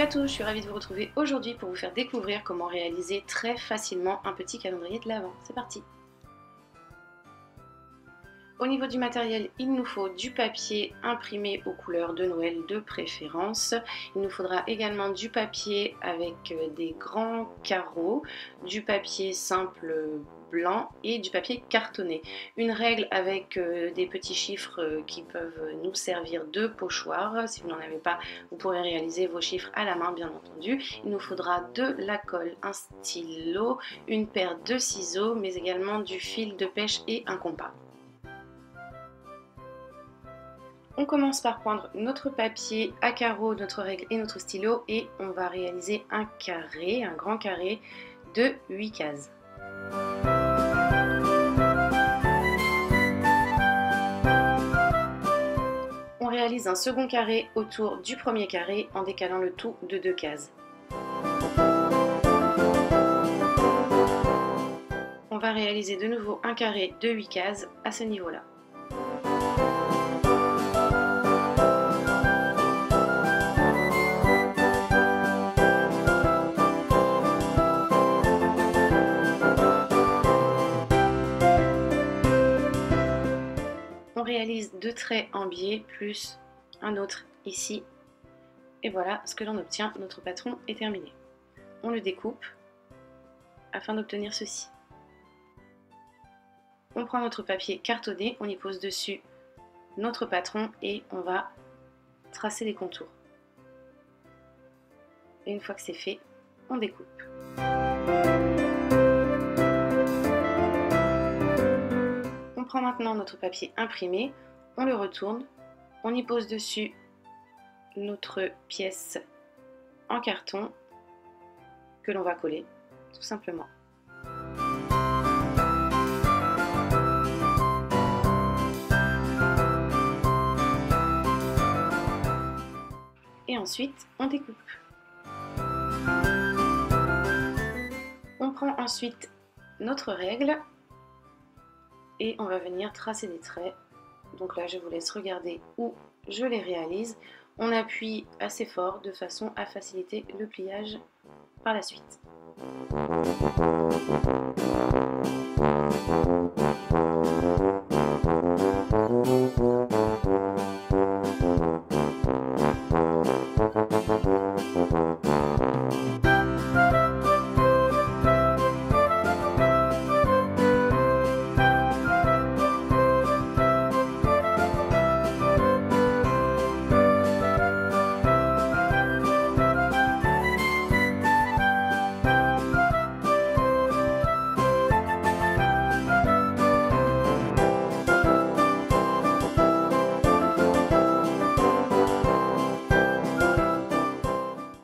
Salut à tous, je suis ravie de vous retrouver aujourd'hui pour vous faire découvrir comment réaliser très facilement un petit calendrier de l'Avent. C'est parti! Au niveau du matériel, il nous faut du papier imprimé aux couleurs de Noël de préférence. Il nous faudra également du papier avec des grands carreaux, du papier simple blanc et du papier cartonné. Une règle avec des petits chiffres qui peuvent nous servir de pochoir. Si vous n'en avez pas, vous pourrez réaliser vos chiffres à la main, bien entendu. Il nous faudra de la colle, un stylo, une paire de ciseaux, mais également du fil de pêche et un compas. On commence par prendre notre papier à carreaux, notre règle et notre stylo et on va réaliser un carré, un grand carré de 8 cases. On réalise un second carré autour du premier carré en décalant le tout de 2 cases. On va réaliser de nouveau un carré de 8 cases à ce niveau-là. On réalise 2 traits en biais plus un autre ici. Et voilà ce que l'on obtient, notre patron est terminé. On le découpe afin d'obtenir ceci. On prend notre papier cartonné, on y pose dessus notre patron et on va tracer les contours. Et une fois que c'est fait, on découpe. On prend maintenant notre papier imprimé, on le retourne, on y pose dessus notre pièce en carton que l'on va coller, tout simplement. Et ensuite, on découpe. On prend ensuite notre règle et on va venir tracer des traits. Donc là, je vous laisse regarder où je les réalise. On appuie assez fort de façon à faciliter le pliage par la suite.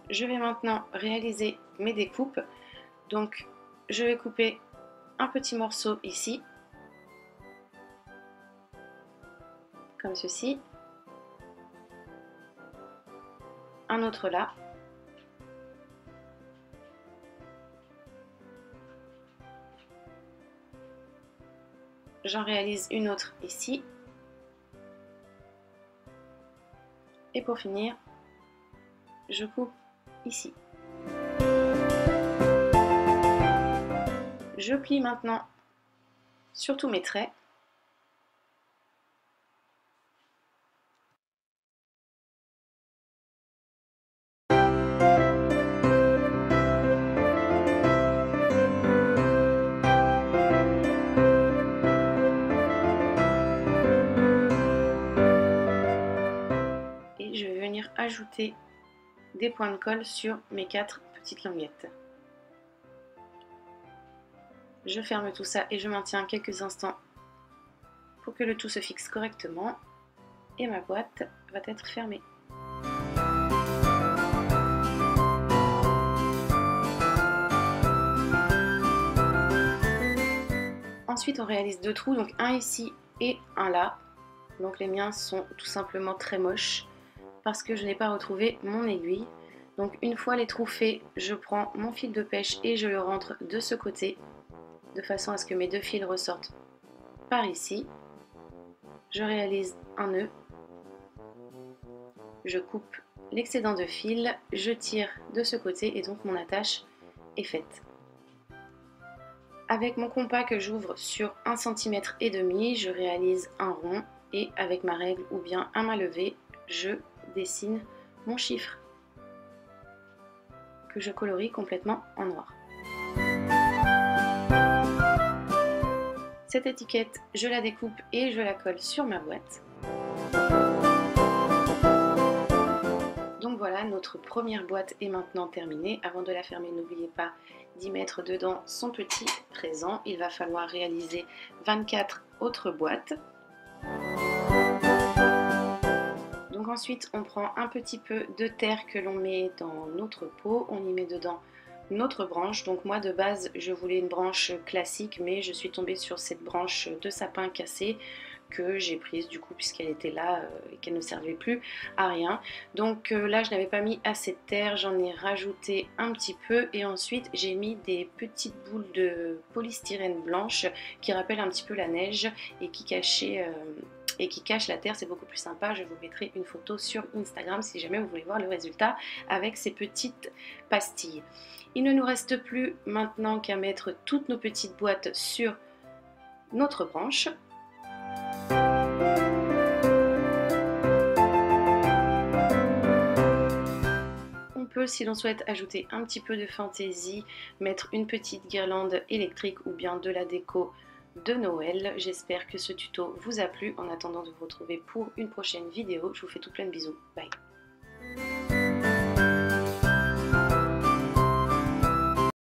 Je vais maintenant réaliser mes découpes. Donc, je vais couper un petit morceau ici, comme ceci, un autre là, j'en réalise une autre ici, et pour finir, je coupe ici. Je plie maintenant sur tous mes traits. Et je vais venir ajouter des points de colle sur mes 4 petites languettes. Je ferme tout ça et je maintiens quelques instants pour que le tout se fixe correctement et ma boîte va être fermée. Ensuite on réalise 2 trous, donc un ici et un là. Donc les miens sont tout simplement très moches parce que je n'ai pas retrouvé mon aiguille. Donc une fois les trous faits, je prends mon fil de pêche et je le rentre de ce côté de façon à ce que mes 2 fils ressortent par ici. Je réalise un nœud, je coupe l'excédent de fil, je tire de ce côté et donc mon attache est faite. Avec mon compas que j'ouvre sur 1,5 cm, je réalise un rond et avec ma règle ou bien à main levée, je dessine mon chiffre que je colorie complètement en noir. Cette étiquette, je la découpe et je la colle sur ma boîte. Donc voilà, notre première boîte est maintenant terminée. Avant de la fermer, n'oubliez pas d'y mettre dedans son petit présent. Il va falloir réaliser 24 autres boîtes. Donc ensuite, on prend un petit peu de terre que l'on met dans notre pot. On y met dedans notre branche. Donc moi de base, je voulais une branche classique, mais je suis tombée sur cette branche de sapin cassé que j'ai prise du coup puisqu'elle était là et qu'elle ne servait plus à rien. Donc là je n'avais pas mis assez de terre, j'en ai rajouté un petit peu et ensuite j'ai mis des petites boules de polystyrène blanche qui rappellent un petit peu la neige et qui cachent la terre. C'est beaucoup plus sympa. Je vous mettrai une photo sur Instagram si jamais vous voulez voir le résultat avec ces petites pastilles. Il ne nous reste plus maintenant qu'à mettre toutes nos petites boîtes sur notre branche. On peut, si l'on souhaite ajouter un petit peu de fantaisie, mettre une petite guirlande électrique ou bien de la déco de Noël. J'espère que ce tuto vous a plu. En attendant de vous retrouver pour une prochaine vidéo, je vous fais tout plein de bisous. Bye!